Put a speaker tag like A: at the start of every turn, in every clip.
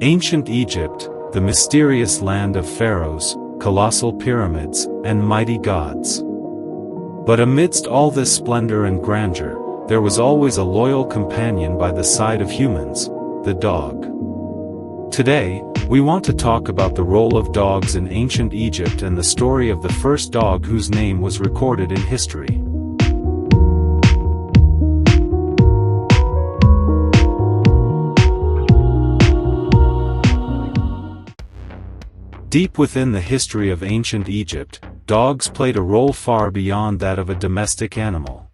A: Ancient Egypt, the mysterious land of pharaohs, colossal pyramids, and mighty gods. But amidst all this splendor and grandeur, there was always a loyal companion by the side of humans, the dog. Today, we want to talk about the role of dogs in ancient Egypt and the story of the first dog whose name was recorded in history. Deep within the history of ancient Egypt, dogs played a role far beyond that of a domestic animal.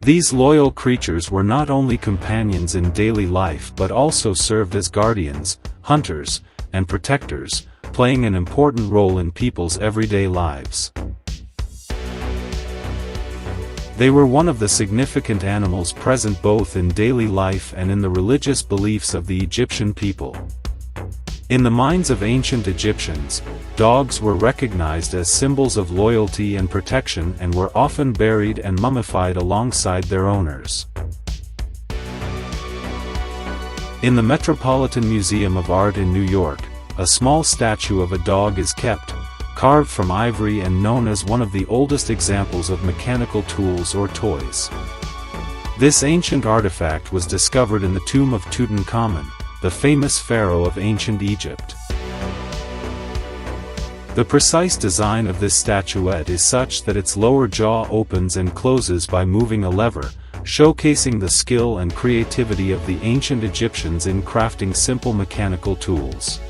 A: These loyal creatures were not only companions in daily life but also served as guardians, hunters, and protectors, playing an important role in people's everyday lives. They were one of the significant animals present both in daily life and in the religious beliefs of the Egyptian people. In the minds of ancient Egyptians, dogs were recognized as symbols of loyalty and protection and were often buried and mummified alongside their owners. In the Metropolitan Museum of Art in New York, a small statue of a dog is kept, carved from ivory and known as one of the oldest examples of mechanical tools or toys. This ancient artifact was discovered in the tomb of Tutankhamun, the famous pharaoh of ancient Egypt. The precise design of this statuette is such that its lower jaw opens and closes by moving a lever, showcasing the skill and creativity of the ancient Egyptians in crafting simple mechanical tools.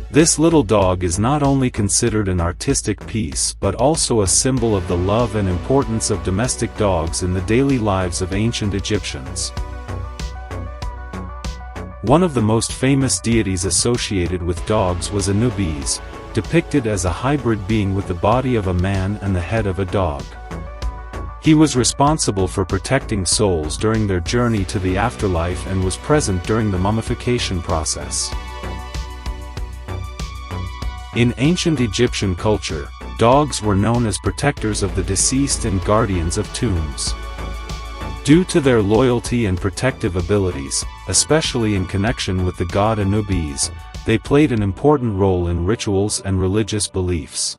A: This little dog is not only considered an artistic piece but also a symbol of the love and importance of domestic dogs in the daily lives of ancient Egyptians. One of the most famous deities associated with dogs was Anubis, depicted as a hybrid being with the body of a man and the head of a dog. He was responsible for protecting souls during their journey to the afterlife and was present during the mummification process. In ancient Egyptian culture, dogs were known as protectors of the deceased and guardians of tombs. Due to their loyalty and protective abilities, especially in connection with the god Anubis, they played an important role in rituals and religious beliefs.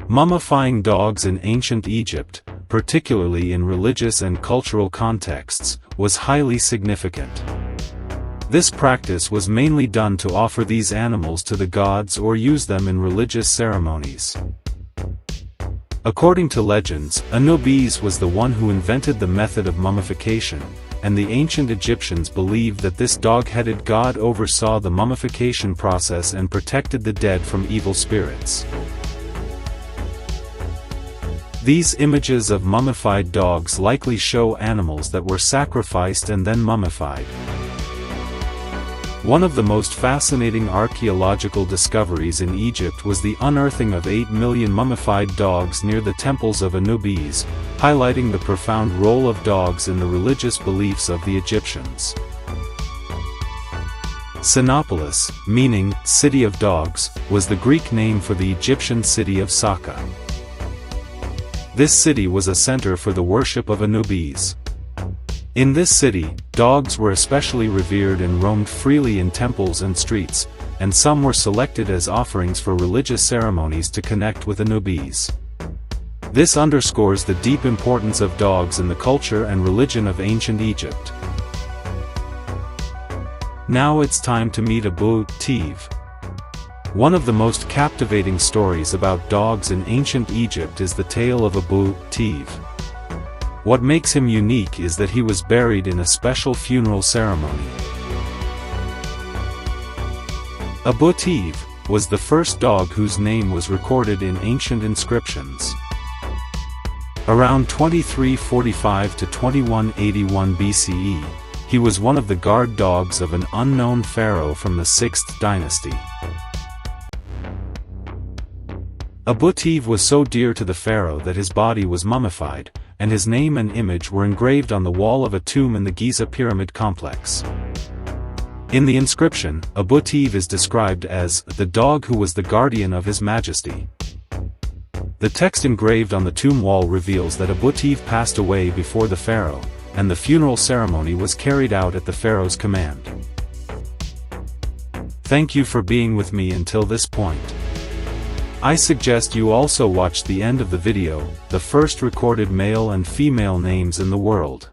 A: Mummifying dogs in ancient Egypt, particularly in religious and cultural contexts, was highly significant. This practice was mainly done to offer these animals to the gods or use them in religious ceremonies. According to legends, Anubis was the one who invented the method of mummification, and the ancient Egyptians believed that this dog-headed god oversaw the mummification process and protected the dead from evil spirits. These images of mummified dogs likely show animals that were sacrificed and then mummified. One of the most fascinating archaeological discoveries in Egypt was the unearthing of 8 million mummified dogs near the temples of Anubis, highlighting the profound role of dogs in the religious beliefs of the Egyptians. Sinopolis, meaning city of dogs, was the Greek name for the Egyptian city of Saka. This city was a center for the worship of Anubis. In this city, dogs were especially revered and roamed freely in temples and streets, and some were selected as offerings for religious ceremonies to connect with Anubis. This underscores the deep importance of dogs in the culture and religion of ancient Egypt. Now it's time to meet Abu Tiv. One of the most captivating stories about dogs in ancient Egypt is the tale of Abu Tiv. What makes him unique is that he was buried in a special funeral ceremony. Abu Tiv was the first dog whose name was recorded in ancient inscriptions. Around 2345 to 2181 BCE, he was one of the guard dogs of an unknown pharaoh from the 6th dynasty. Abu Tiv was so dear to the pharaoh that his body was mummified, and his name and image were engraved on the wall of a tomb in the Giza pyramid complex. In the inscription, Abu Tiv is described as the dog who was the guardian of His Majesty. The text engraved on the tomb wall reveals that Abu Tiv passed away before the pharaoh, and the funeral ceremony was carried out at the pharaoh's command. Thank you for being with me until this point. I suggest you also watch the end of the video, the first recorded male and female names in the world.